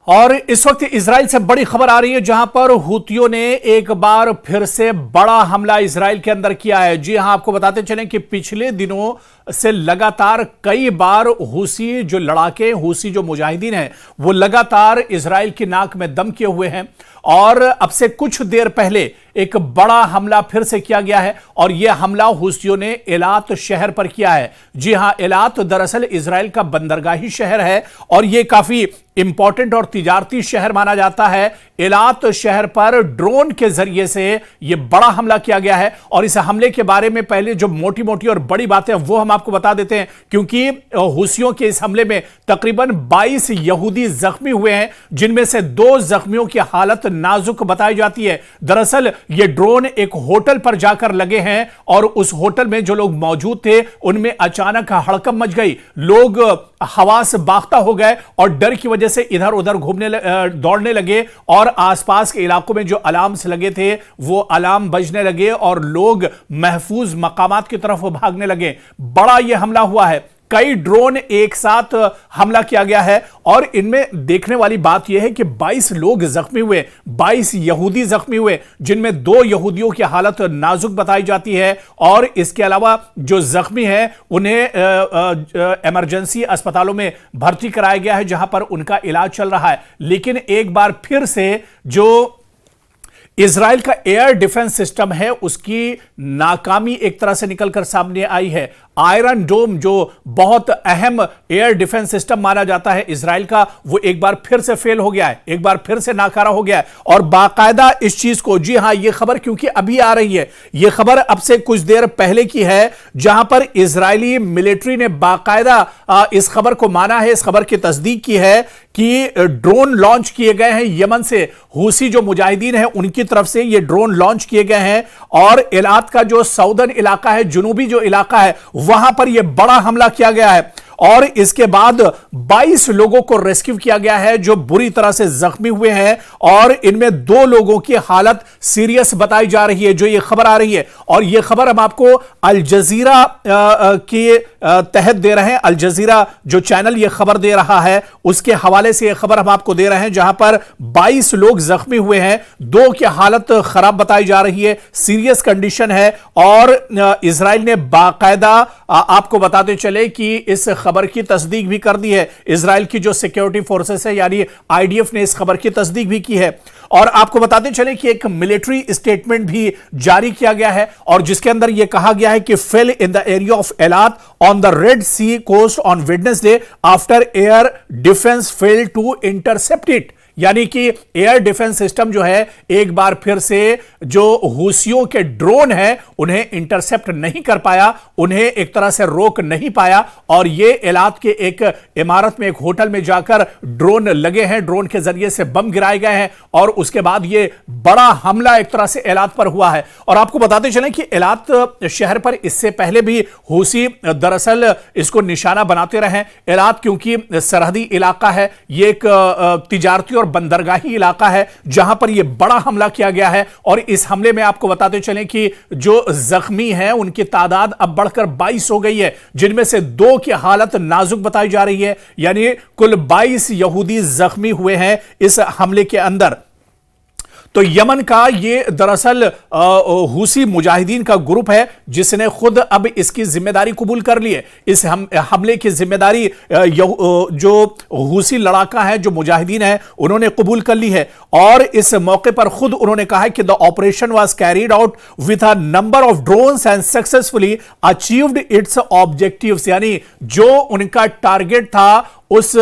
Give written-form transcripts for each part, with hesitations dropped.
और इस वक्त इजराइल से बड़ी खबर आ रही है, जहां पर हूतियों ने एक बार फिर से बड़ा हमला इजराइल के अंदर किया है। जी हां, आपको बताते चलें कि पिछले दिनों से लगातार कई बार हूसी जो लड़ाके, हूसी जो मुजाहिदीन हैं, वो लगातार इजराइल की नाक में दम किए हुए हैं। और अब से कुछ देर पहले एक बड़ा हमला फिर से किया गया है, और यह हमला हूसियों ने एलात शहर पर किया है। जी हां, एलात दरअसल इजराइल का बंदरगाही शहर है और यह काफी इंपॉर्टेंट और तिजारती शहर माना जाता है। एलात शहर पर ड्रोन के जरिए से यह बड़ा हमला किया गया है, और इस हमले के बारे में पहले जो मोटी मोटी और बड़ी बातें वो हम आपको बता देते हैं, क्योंकि हूसियों के इस हमले में तकरीबन 22 यहूदी जख्मी हुए हैं, जिनमें से 2 जख्मियों की हालत नाजुक बताई जाती है। दरअसल ये ड्रोन एक होटल पर जाकर लगे हैं, और उस होटल में जो लोग मौजूद थे उनमें अचानक हड़कंप मच गई। लोग हवास बाख्ता हो गए और डर की वजह से इधर उधर दौड़ने लगे, और आसपास के इलाकों में जो अलार्म्स लगे थे वो अलार्म बजने लगे और लोग महफूज मकामात की तरफ भागने लगे। बड़ा यह हमला हुआ है, कई ड्रोन एक साथ हमला किया गया है, और इनमें देखने वाली बात यह है कि 22 लोग जख्मी हुए, 22 यहूदी जख्मी हुए, जिनमें 2 यहूदियों की हालत नाजुक बताई जाती है। और इसके अलावा जो जख्मी हैं उन्हें इमरजेंसी अस्पतालों में भर्ती कराया गया है, जहां पर उनका इलाज चल रहा है। लेकिन एक बार फिर से जो इजराइल का एयर डिफेंस सिस्टम है उसकी नाकामी एक तरह से निकलकर सामने आई है। आयरन डोम जो बहुत अहम एयर डिफेंस सिस्टम माना जाता है इजराइल का, वो एक बार फिर से फेल हो गया है, एक बार फिर से नाकारा हो गया है। और बाकायदा इस चीज को, जी हां, यह खबर क्योंकि अभी आ रही है, यह खबर अब से कुछ देर पहले की है, जहां पर इजरायली मिलिट्री ने बाकायदा इस खबर को माना है, इस खबर की तस्दीक की है कि ड्रोन लॉन्च किए गए हैं यमन से। हूसी जो मुजाहिदीन है उनकी तरफ से ये ड्रोन लॉन्च किए गए हैं, और एलात का जो साउदर्न इलाका है, जुनूबी जो इलाका है, वहां पर यह बड़ा हमला किया गया है। और इसके बाद 22 लोगों को रेस्क्यू किया गया है जो बुरी तरह से जख्मी हुए हैं, और इनमें 2 लोगों की हालत सीरियस बताई जा रही है, जो ये खबर आ रही है। और यह खबर हम आपको अल जजीरा के तहत दे रहे हैं। अल जजीरा जो चैनल यह खबर दे रहा है उसके हवाले से यह खबर हम आपको दे रहे हैं, जहां पर 22 लोग जख्मी हुए हैं, 2 की हालत खराब बताई जा रही है, सीरियस कंडीशन है। और इजराइल ने बाकायदा आपको बताते चले कि इस खबर की तस्दीक भी कर दी है। इजराइल की जो सिक्योरिटी फोर्सेस है यानी आईडीएफ ने इस खबर की तस्दीक भी की है। और आपको बताते चले कि एक मिलिट्री स्टेटमेंट भी जारी किया गया है, और जिसके अंदर यह कहा गया है कि fell in the area of Eilat on the Red Sea coast on Wednesday after air defence fail to intercept it. यानी कि एयर डिफेंस सिस्टम जो है एक बार फिर से जो हूसियों के ड्रोन हैं उन्हें इंटरसेप्ट नहीं कर पाया, उन्हें एक तरह से रोक नहीं पाया, और ये एलात के एक इमारत में, एक होटल में जाकर ड्रोन लगे हैं, ड्रोन के जरिए से बम गिराए गए हैं, और उसके बाद ये बड़ा हमला एक तरह से एलात पर हुआ है। और आपको बताते चलें कि एलात शहर पर इससे पहले भी हूसी दरअसल इसको निशाना बनाते रहे। एलात क्योंकि सरहदी इलाका है, ये एक तिजारती बंदरगाही इलाका है, जहां पर यह बड़ा हमला किया गया है। और इस हमले में आपको बताते चलें कि जो जख्मी हैं उनकी तादाद अब बढ़कर 22 हो गई है, जिनमें से 2 की हालत नाजुक बताई जा रही है। यानी कुल 22 यहूदी जख्मी हुए हैं इस हमले के अंदर। तो यमन का ये दरअसल हूसी मुजाहिदीन का ग्रुप है, जिसने खुद अब इसकी जिम्मेदारी कबूल कर ली है। इस हमले की जिम्मेदारी जो हूसी लड़ाका है, जो मुजाहिदीन है, उन्होंने कबूल कर ली है। और इस मौके पर खुद उन्होंने कहा है कि the operation was carried out with a number of drones and successfully achieved it's objectives. यानी जो उनका टारगेट था उस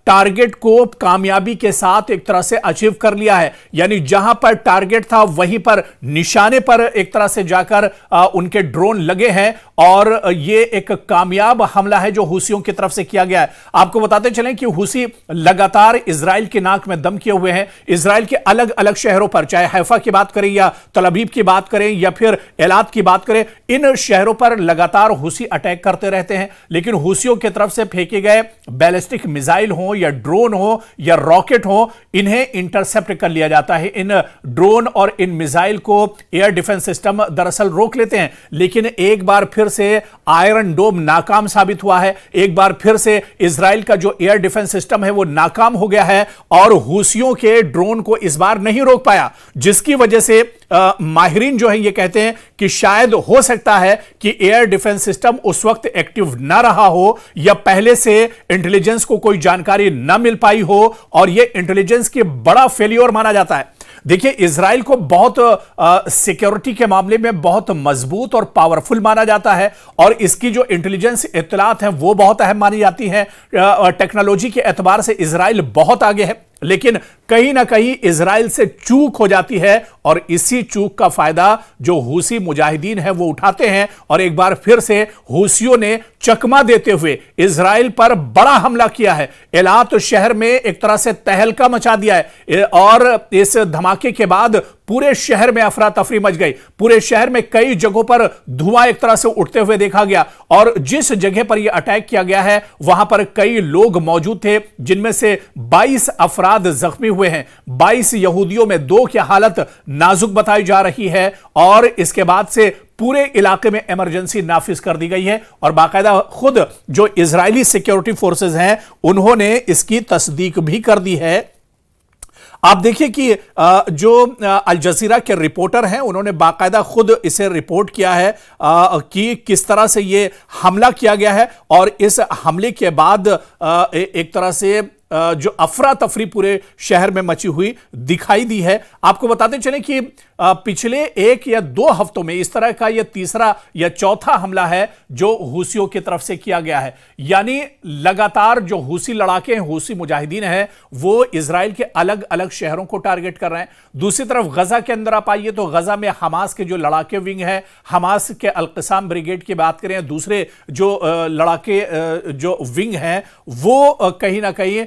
टारगेट को कामयाबी के साथ एक तरह से अचीव कर लिया है। यानी जहां पर टारगेट था वहीं पर, निशाने पर एक तरह से जाकर उनके ड्रोन लगे हैं, और ये एक कामयाब हमला है जो हूसियों की तरफ से किया गया है। आपको बताते चलें कि हूसी लगातार इजराइल की नाक में दम किए हुए हैं। इजराइल के अलग अलग शहरों पर, चाहे हैफा की बात करें या तल अबीब की बात करें या फिर एलात की बात करें, इन शहरों पर लगातार हूसी अटैक करते रहते हैं। लेकिन हूसियों की तरफ से फेंके गए बैलिस्टिक मिसाइल हो या ड्रोन हो या रॉकेट हो, इन्हें इंटरसेप्ट कर लिया जाता है। इन ड्रोन और इन मिसाइल को एयर डिफेंस सिस्टम दरअसल रोक लेते हैं, लेकिन एक बार फिर से आयरन डोम नाकाम साबित हुआ है। एक बार फिर से इजराइल का जो एयर डिफेंस सिस्टम है वो नाकाम हो गया है और हूसियों के ड्रोन को इस बार नहीं रोक पाया, जिसकी वजह से माहिरीन जो है ये कहते हैं कि शायद हो सकता है कि एयर डिफेंस सिस्टम उस वक्त एक्टिव ना रहा हो या पहले से इंटेलिजेंस को कोई जानकारी ना मिल पाई हो और यह इंटेलिजेंस की बड़ा फेलियर माना जाता है। देखिए, इजराइल को बहुत सिक्योरिटी के मामले में बहुत मजबूत और पावरफुल माना जाता है और इसकी जो इंटेलिजेंस इत्तलात हैं वो बहुत अहम मानी जाती हैं। टेक्नोलॉजी के एतबार से इजराइल बहुत आगे है, लेकिन कहीं ना कहीं इजराइल से चूक हो जाती है और इसी चूक का फायदा जो हूसी मुजाहिदीन है वो उठाते हैं और एक बार फिर से हूसियों ने चकमा देते हुए इजराइल पर बड़ा हमला किया है। एलात शहर में एक तरह से तहलका मचा दिया है और इस धमाके के बाद पूरे शहर में अफरा तफरी मच गई। पूरे शहर में कई जगहों पर धुआं एक तरह से उठते हुए देखा गया और जिस जगह पर यह अटैक किया गया है वहां पर कई लोग मौजूद थे, जिनमें से 22 अफराद जख्मी हुए हैं। 22 यहूदियों में 2 की हालत नाजुक बताई जा रही है और इसके बाद से पूरे इलाके में इमरजेंसी नाफिज कर दी गई है और बाकायदा खुद जो इजरायली सिक्योरिटी फोर्सेस हैं उन्होंने इसकी तस्दीक भी कर दी है। आप देखिए कि जो अल जजीरा के रिपोर्टर हैं उन्होंने बाकायदा खुद इसे रिपोर्ट किया है कि किस तरह से ये हमला किया गया है और इस हमले के बाद एक तरह से जो अफरा तफरी पूरे शहर में मची हुई दिखाई दी है। आपको बताते चलें कि पिछले 1 या 2 हफ्तों में इस तरह का यह तीसरा या चौथा हमला है जो हूसियों की तरफ से किया गया है। यानी लगातार जो हूसी लड़ाके हैं, हूसी मुजाहिदीन हैं, वो इजराइल के अलग अलग शहरों को टारगेट कर रहे हैं। दूसरी तरफ गजा के अंदर आप आइए तो गजा में हमास के जो लड़ाके विंग है, हमास के अल-क़िसाम ब्रिगेड की बात करें, दूसरे जो लड़ाके जो विंग हैं वो कहीं ना कहीं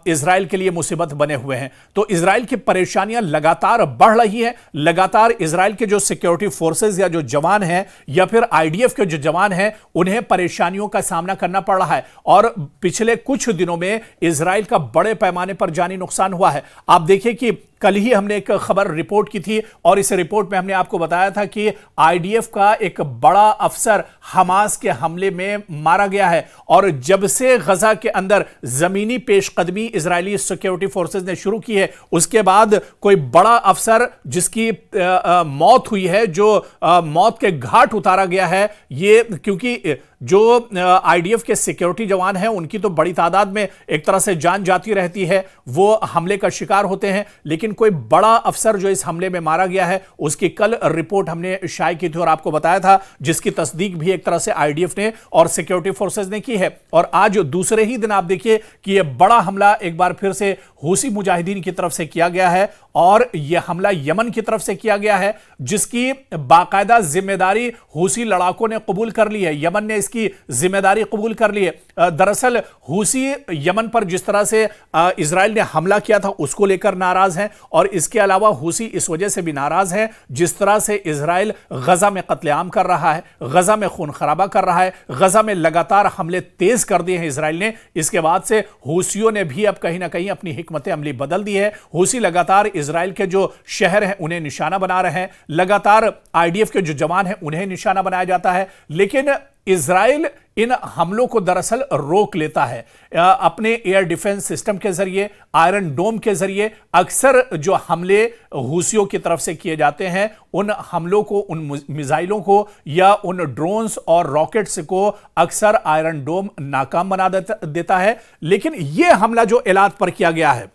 इजराइल के लिए मुसीबत बने हुए हैं। तो इजराइल की परेशानियां लगातार बढ़ रही हैं। लगातार इजराइल के जो सिक्योरिटी फोर्सेस या जो जवान हैं या फिर आईडीएफ के जो जवान हैं उन्हें परेशानियों का सामना करना पड़ रहा है और पिछले कुछ दिनों में इजराइल का बड़े पैमाने पर जानी नुकसान हुआ है। आप देखिए कि कल ही हमने एक खबर रिपोर्ट की थी और इस रिपोर्ट में हमने आपको बताया था कि आईडीएफ का एक बड़ा अफसर हमास के हमले में मारा गया है और जब से गजा के अंदर जमीनी पेशकदमी इजरायली सिक्योरिटी फोर्सेस ने शुरू की है उसके बाद कोई बड़ा अफसर जिसकी मौत हुई है, जो मौत के घाट उतारा गया है, ये क्योंकि जो आईडीएफ के सिक्योरिटी जवान हैं उनकी तो बड़ी तादाद में एक तरह से जान जाती रहती है, वो हमले का शिकार होते हैं, लेकिन कोई बड़ा अफसर जो इस हमले में मारा गया है उसकी कल रिपोर्ट हमने शाये की थी और आपको बताया था, जिसकी तस्दीक भी एक तरह से आईडीएफ ने और सिक्योरिटी फोर्सेस ने की है। और आज दूसरे ही दिन आप देखिए कि यह बड़ा हमला एक बार फिर से हूसी मुजाहिदीन की तरफ से किया गया है और यह हमला यमन की तरफ से किया गया है, जिसकी बाकायदा जिम्मेदारी हूसी लड़ाकों ने कबूल कर ली है। यमन ने इसकी जिम्मेदारी कबूल कर ली है। दरअसल हूसी यमन पर जिस तरह से इजराइल ने हमला किया था उसको लेकर नाराज हैं और इसके अलावा हूसी इस वजह से भी नाराज हैं जिस तरह से इजराइल गजा में कत्लेआम कर रहा है, गजा में खून खराबा कर रहा है, गजा में लगातार हमले तेज कर दिए हैं इजराइल ने। इसके बाद से हूसियों ने भी अब कहीं ना कहीं अपनी हिकमत अमली बदल दी है। हूसी लगातार इजराइल के जो शहर हैं उन्हें निशाना बना रहे हैं, लगातार आईडीएफ के जो जवान हैं उन्हें निशाना बनाया जाता है, लेकिन इजराइल इन हमलों को दरअसल रोक लेता है अपने एयर डिफेंस सिस्टम के जरिए, आयरन डोम के जरिए। अक्सर जो हमले हूसियों की तरफ से किए जाते हैं उन हमलों को, उन मिसाइलों को या उन ड्रोन्स और रॉकेट्स को अक्सर आयरन डोम नाकाम बना देता है। लेकिन यह हमला जो एलात पर किया गया है,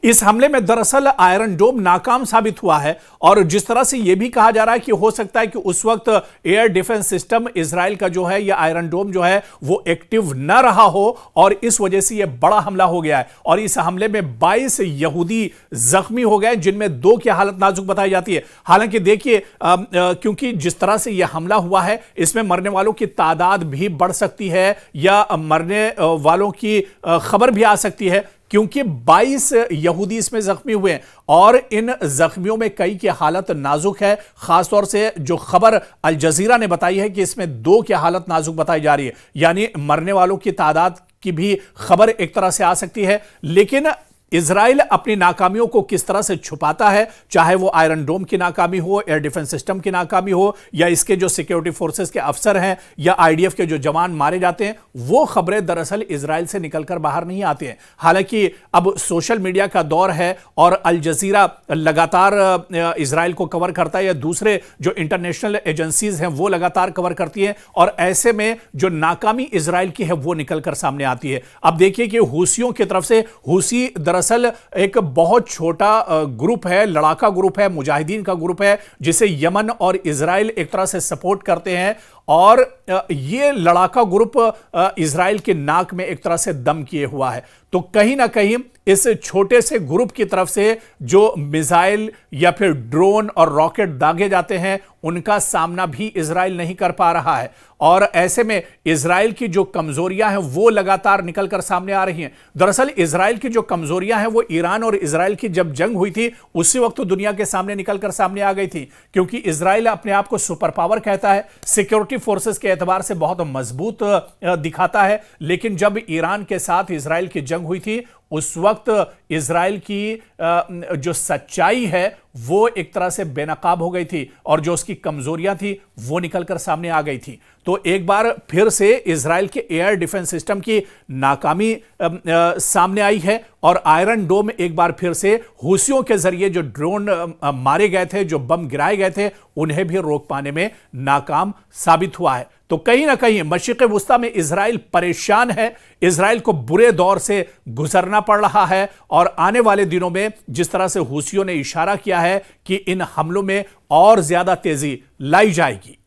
इस हमले में दरअसल आयरन डोम नाकाम साबित हुआ है और जिस तरह से यह भी कहा जा रहा है कि हो सकता है कि उस वक्त एयर डिफेंस सिस्टम इजराइल का जो है या आयरन डोम जो है वो एक्टिव न रहा हो और इस वजह से यह बड़ा हमला हो गया है और इस हमले में 22 यहूदी जख्मी हो गए, जिनमें 2 की हालत नाजुक बताई जाती है। हालांकि देखिए, क्योंकि जिस तरह से यह हमला हुआ है इसमें मरने वालों की तादाद भी बढ़ सकती है या मरने वालों की खबर भी आ सकती है, क्योंकि 22 यहूदी इसमें जख्मी हुए और इन जख्मियों में कई की हालत नाजुक है। खासतौर से जो खबर अल जजीरा ने बताई है कि इसमें 2 की हालत नाजुक बताई जा रही है, यानी मरने वालों की तादाद की भी खबर एक तरह से आ सकती है। लेकिन इजराइल अपनी नाकामियों को किस तरह से छुपाता है, चाहे वो आयरन डोम की नाकामी हो, एयर डिफेंस सिस्टम की नाकामी हो, या इसके जो सिक्योरिटी फोर्सेस के अफसर हैं या आईडीएफ के जो जवान मारे जाते हैं, वो खबरें दरअसल इजराइल से निकलकर बाहर नहीं आती हैं। हालांकि अब सोशल मीडिया का दौर है और अल जजीरा लगातार इजराइल को कवर करता है, या दूसरे जो इंटरनेशनल एजेंसीज हैं वो लगातार कवर करती हैं, और ऐसे में जो नाकामी इजराइल की है वो निकलकर सामने आती है। अब देखिए कि हूसियों की तरफ से, हूसी दरअसल एक बहुत छोटा ग्रुप है, लड़ाका ग्रुप है, मुजाहिदीन का ग्रुप है, जिसे यमन और इजराइल एक तरह से सपोर्ट करते हैं, और ये लड़ाका ग्रुप इजराइल के नाक में एक तरह से दम किए हुआ है। तो कहीं ना कहीं इस छोटे से ग्रुप की तरफ से जो मिसाइल या फिर ड्रोन और रॉकेट दागे जाते हैं, उनका सामना भी इजराइल नहीं कर पा रहा है, और ऐसे में इजराइल की जो कमजोरियां हैं वो लगातार निकलकर सामने आ रही हैं। दरअसल इजराइल की जो कमजोरियां हैं वो ईरान और इजराइल की जब जंग हुई थी उसी वक्त तो दुनिया के सामने निकलकर सामने आ गई थी, क्योंकि इजराइल अपने आप को सुपर पावर कहता है, सिक्योरिटी फोर्सेस के एतबार से बहुत मजबूत दिखाता है। लेकिन जब ईरान के साथ इजराइल की जंग हुई थी उस वक्त इजराइल की जो सच्चाई है वो एक तरह से बेनकाब हो गई थी, और जो उसकी कमजोरियां थी वो निकलकर सामने आ गई थी। तो एक बार फिर से इजराइल के एयर डिफेंस सिस्टम की नाकामी सामने आई है, और आयरन डोम एक बार फिर से हूसियों के जरिए जो ड्रोन मारे गए थे, जो बम गिराए गए थे, उन्हें भी रोक पाने में नाकाम साबित हुआ है। तो कहीं ना कहीं मशरिक़ वुस्ता में इजराइल परेशान है, इजराइल को बुरे दौर से गुजरना पड़ रहा है, और आने वाले दिनों में जिस तरह से हूसियों ने इशारा किया है कि इन हमलों में और ज्यादा तेजी लाई जाएगी।